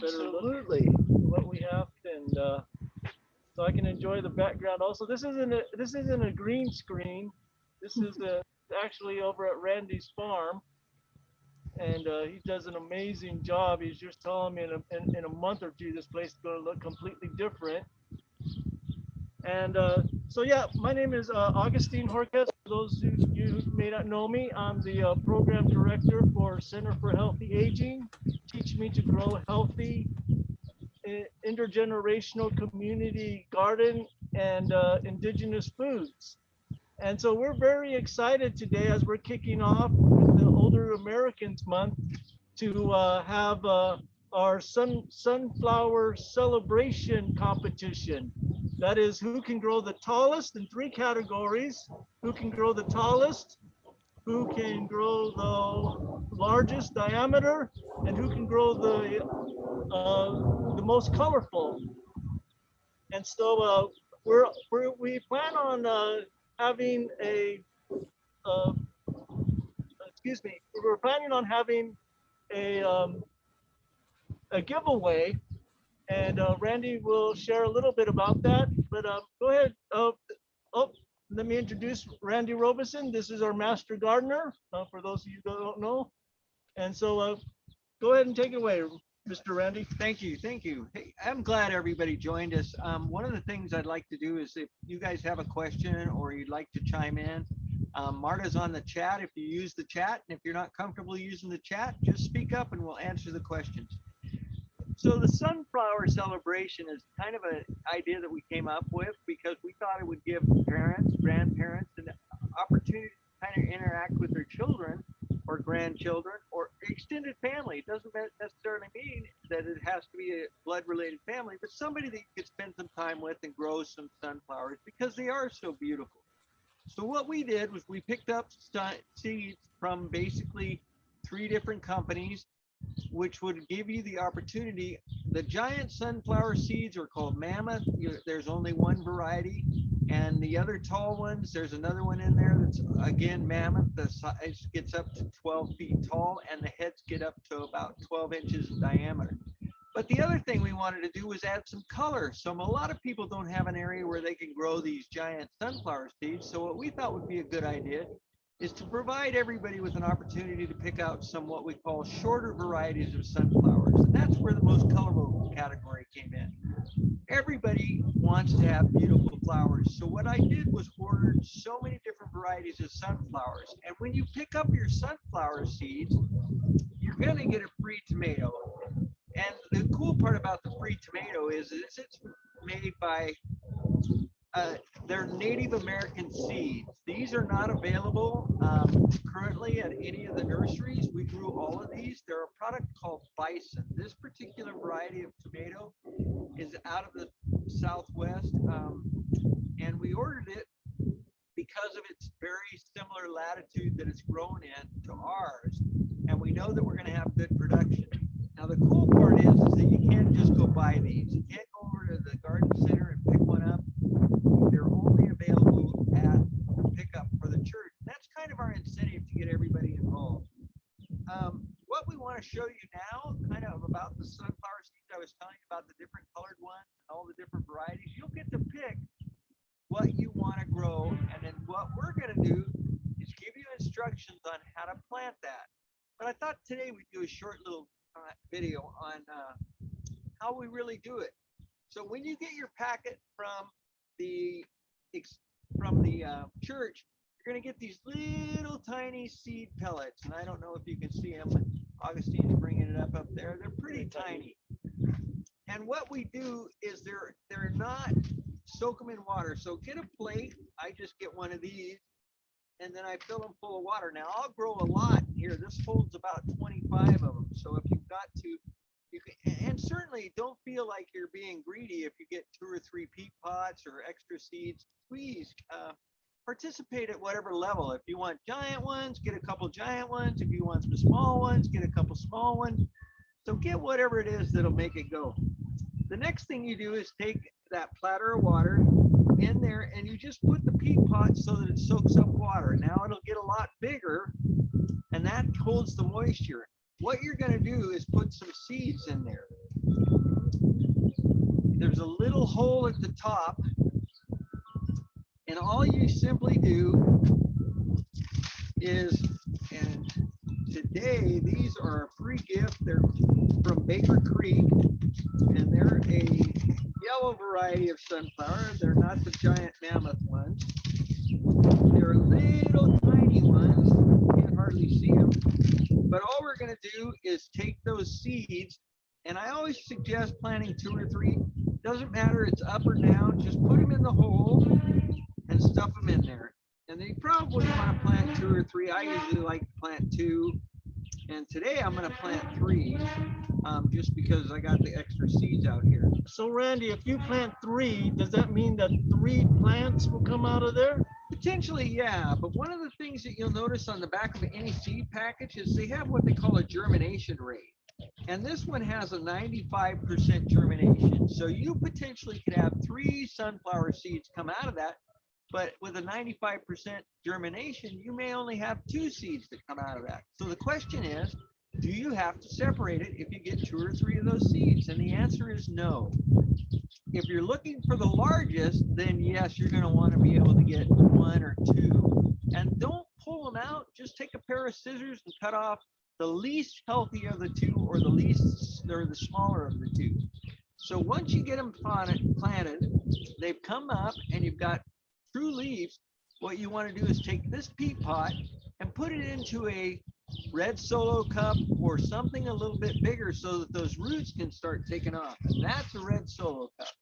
better look Absolutely. at what we have, and so I can enjoy the background. Also, this isn't a green screen. This is actually over at Randy's farm, and he does an amazing job. He's just telling me in a month or two, this place is going to look completely different. And so, yeah, my name is Augustine Horquez. For those of you who may not know me, I'm the program director for Center for Healthy Aging. Teach me to grow healthy intergenerational community garden and indigenous foods. And so we're very excited today as we're kicking off with the Older Americans Month to have our sunflower celebration competition. That is, who can grow the tallest in three categories: who can grow the tallest, who can grow the largest diameter, and who can grow the most colorful. And so we plan on having uh, excuse me, we're planning on having a um, a giveaway, and Randy will share a little bit about that. But go ahead. Oh, let me introduce Randy Robeson. This is our master gardener, for those of you that don't know. And so go ahead and take it away, Mr. Randy. Thank you, thank you. Hey, I'm glad everybody joined us. One of the things I'd like to do is if you guys have a question or you'd like to chime in, Marta's on the chat if you use the chat, and if you're not comfortable using the chat, just speak up and we'll answer the questions. So the sunflower celebration is kind of an idea that we came up with because we thought it would give parents, grandparents, an opportunity to kind of interact with their children or grandchildren or extended family. It doesn't necessarily mean that it has to be a blood-related family, but somebody that you could spend some time with and grow some sunflowers because they are so beautiful. So what we did was we picked up seeds from basically three different companies, which would give you the opportunity. The giant sunflower seeds are called Mammoth. There's only one variety. And the other tall ones, there's another one in there that's, again, Mammoth. The size gets up to 12 feet tall, and the heads get up to about 12 inches in diameter. But the other thing we wanted to do was add some color. So a lot of people don't have an area where they can grow these giant sunflower seeds. So what we thought would be a good idea is to provide everybody with an opportunity to pick out some what we call shorter varieties of sunflowers. And that's where the most colorful category came in. Everybody wants to have beautiful flowers. So what I did was ordered so many different varieties of sunflowers. And when you pick up your sunflower seeds, you're going to get a free tomato. And the cool part about the free tomato is it's made by they're Native American seeds. These are not available currently at any of the nurseries. We grew all of these. They're a product called Bison. This particular variety of tomato is out of the Southwest, and we ordered it because of its very similar latitude that it's grown in to ours, and we know that we're going to have good production. Now the cool part is that you can't just go buy these. You can't go over to the garden center and pick one up. They're only available at the pickup for the church. That's kind of our incentive to get everybody involved. What we want to show you now, kind of about the sunflower seeds I was telling you about, the different colored ones and all the different varieties. You'll get to pick what you want to grow, and then what we're going to do is give you instructions on how to plant that. But I thought today we'd do a short little video on how we really do it. So when you get your packet from the church, you're going to get these little tiny seed pellets, and I don't know if you can see them. Augustine's bringing it up there. They're pretty tiny. And what we do is they're not soak them in water. So get a plate. I just get one of these, and then I fill them full of water. Now I'll grow a lot here. This holds about 25 of them. So if you've got to, you can, and certainly don't feel like you're being greedy if you get 2 or 3 peat pots or extra seeds. Please participate at whatever level. If you want giant ones, get a couple giant ones. If you want some small ones, get a couple small ones. So get whatever it is that'll make it go. The next thing you do is take that platter of water in there, and you just put the peat pot so that it soaks up water. Now it'll get a lot bigger, and that holds the moisture. What you're going to do is put some seeds in there. There's a little hole at the top, and all you simply do is, and today these are a free gift. They're from Baker Creek, and they're a yellow variety of sunflower. They're not the giant mammoth ones. They're little tiny ones. You can't hardly see them. But all we're going to do is take those seeds, and I always suggest planting 2 or 3. Doesn't matter, it's up or down. Just put them in the hole and stuff them in there. And you probably want to plant 2 or 3. I usually like to plant 2. And today I'm going to plant 3, just because I got the extra seeds out here. So Randy, if you plant 3, does that mean that 3 plants will come out of there? Potentially, yeah. But one of the things that you'll notice on the back of any seed package is they have what they call a germination rate. And this one has a 95% germination. So you potentially could have 3 sunflower seeds come out of that. But with a 95% germination, you may only have 2 seeds that come out of that. So the question is, do you have to separate it if you get 2 or 3 of those seeds? And the answer is no. If you're looking for the largest, then yes, you're going to want to be able to get 1 or 2. And don't pull them out. Just take a pair of scissors and cut off the least healthy of the 2, or the smaller of the 2. So once you get them planted, they've come up and you've got true leaves. What you want to do is take this peat pot and put it into a red solo cup or something a little bit bigger so that those roots can start taking off. And that's a red solo cup.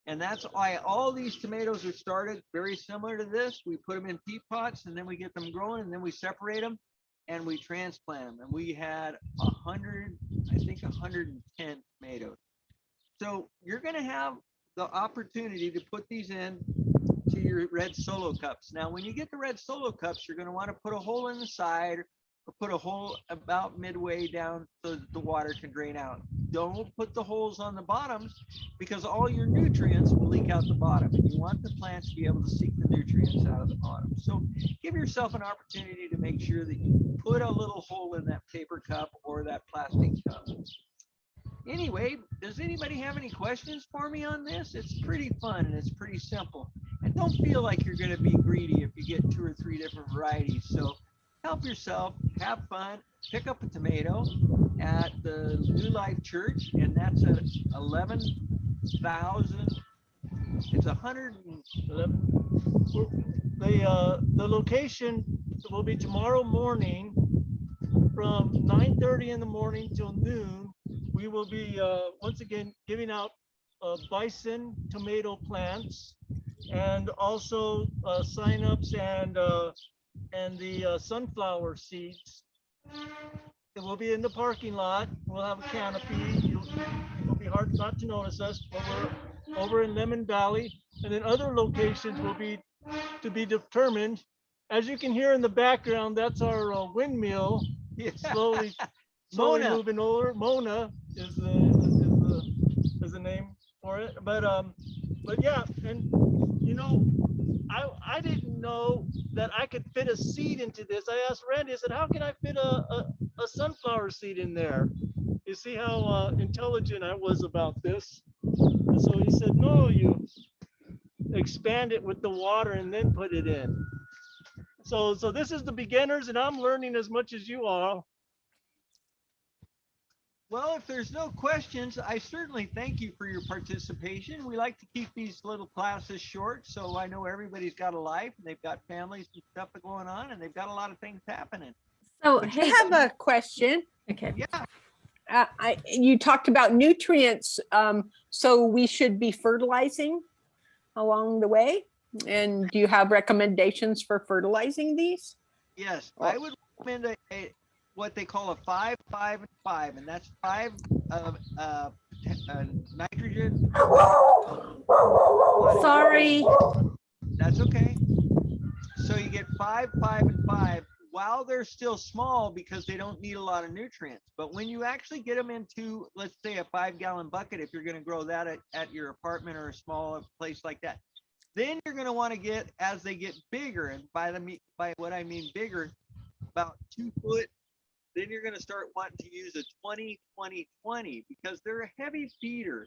And that's why all these tomatoes are started very similar to this. We put them in peat pots and then we get them growing, and then we separate them and we transplant them. And we had 110 tomatoes. So you're going to have the opportunity to put these in to your red solo cups. Now, when you get the red solo cups, you're going to want to put a hole in the side or put a hole about midway down so that the water can drain out. Don't put the holes on the bottoms, because all your nutrients will leak out the bottom, and you want the plants to be able to seek the nutrients out of the bottom. So give yourself an opportunity to make sure that you put a little hole in that paper cup or that plastic cup. Anyway, does anybody have any questions for me on this? It's pretty fun and it's pretty simple. And don't feel like you're going to be greedy if you get 2 or 3 different varieties. So help yourself, have fun, pick up a tomato at the New Life Church, and that's at 11,000. It's 111. The location will be tomorrow morning from 9:30 in the morning till noon. We will be once again giving out bison tomato plants, and also sign-ups and the sunflower seeds. It will be in the parking lot. We'll have a canopy. It'll be hard not to notice us, but we're over in Lemon Valley, and then other locations will be to be determined. As you can hear in the background, that's our windmill. Yeah. Slowly Mona. moving over. Mona is the name for it. But yeah, and you know, I didn't know that I could fit a seed into this. I asked Randy, I said, how can I fit a sunflower seed in there? You see how intelligent I was about this? And so he said, no, you expand it with the water and then put it in. So this is the beginners, and I'm learning as much as you are. Well, if there's no questions, I certainly thank you for your participation. We like to keep these little classes short, so I know everybody's got a life and they've got families and stuff going on, and they've got a lot of things happening. So, But hey, I have a question. okay. Yeah. You talked about nutrients, so we should be fertilizing along the way. And do you have recommendations for fertilizing these? Yes, I would recommend what they call a 5, 5, and 5, and that's 5 of nitrogen. Sorry. That's okay. So you get 5, 5, and 5 while they're still small, because they don't need a lot of nutrients. But when you actually get them into, let's say, a 5-gallon bucket, if you're going to grow that at your apartment or a small place like that, then you're going to want to get, as they get bigger, and by what I mean bigger, about 2 foot, then you're going to start wanting to use a 20-20-20 because they're a heavy feeder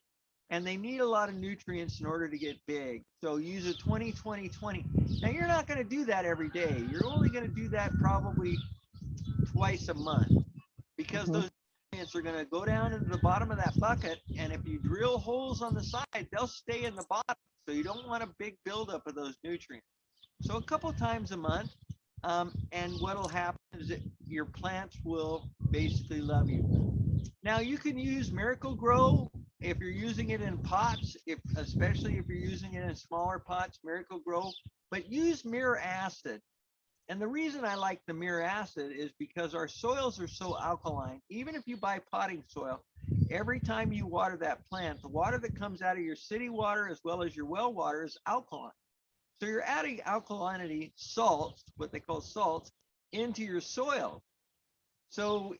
and they need a lot of nutrients in order to get big. So use a 20-20-20. Now you're not going to do that every day. You're only going to do that probably twice a month because those nutrients are going to go down into the bottom of that bucket. And if you drill holes on the side, they'll stay in the bottom. So you don't want a big buildup of those nutrients. So a couple times a month. And what'll happen is that your plants will basically love you. Now you can use Miracle Grow if you're using it in pots, especially if you're using it in smaller pots, Miracle Grow, but use Mirror Acid. And the reason I like the Mirror Acid is because our soils are so alkaline. Even if you buy potting soil, every time you water that plant, the water that comes out of your city water as well as your well water is alkaline. So you're adding alkalinity salts, what they call salts, into your soil. So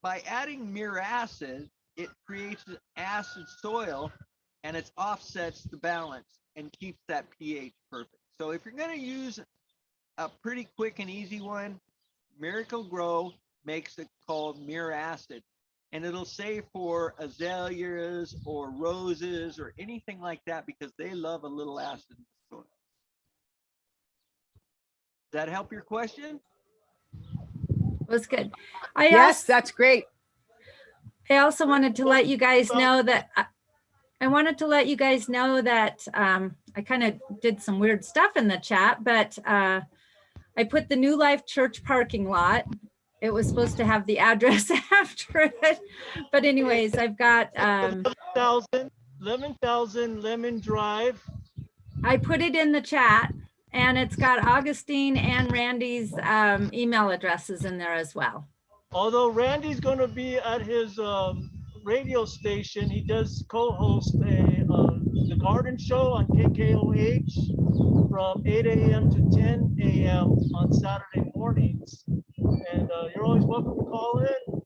by adding Mirror Acid, it creates an acid soil and it offsets the balance and keeps that pH perfect. So if you're going to use a pretty quick and easy one, Miracle Grow makes it called Mirror Acid. And it'll say for azaleas or roses or anything like that because they love a little acid in the soil. Does that help your question? Was good. Yes, that's great. I also wanted to let you guys know that I kind of did some weird stuff in the chat, but I put the New Life Church parking lot. It was supposed to have the address after it, but anyways, I've got 11,000 Lemon Drive. I put it in the chat, and it's got Augustine and Randy's email addresses in there as well. Although Randy's going to be at his radio station, he does co-host the Garden Show on KKOH from 8 a.m. to 10 a.m. on Saturday mornings. And you're always welcome to call in.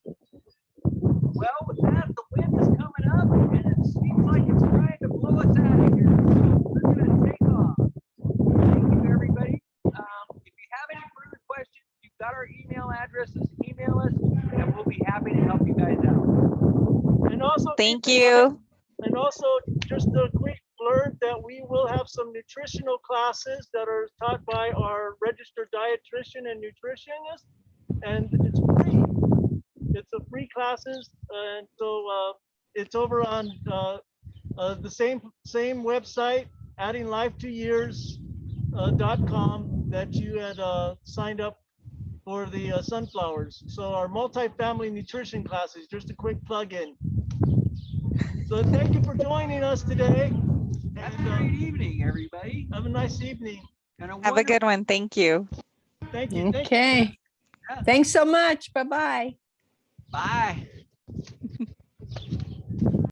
Well, with that, the wind is coming up and it seems like it's trying to blow us out of here. So we're going to take off. Thank you, everybody. If you have any further questions, you've got our email addresses. Email us and we'll be happy to help you guys out. And also, Thank you. And also, just a quick blurb that we will have some nutritional classes that are taught by our registered dietitian and nutritionist, and it's free. It's a free classes, and so it's over on the same website, addinglifetoyears.com, that you had signed up for the sunflowers. So our multifamily nutrition classes, just a quick plug-in. So thank you for joining us today. Have a great evening, everybody. Have a nice evening. And Have a good one. Thank you. Thank you. Okay. Thanks so much. Bye-bye. Bye.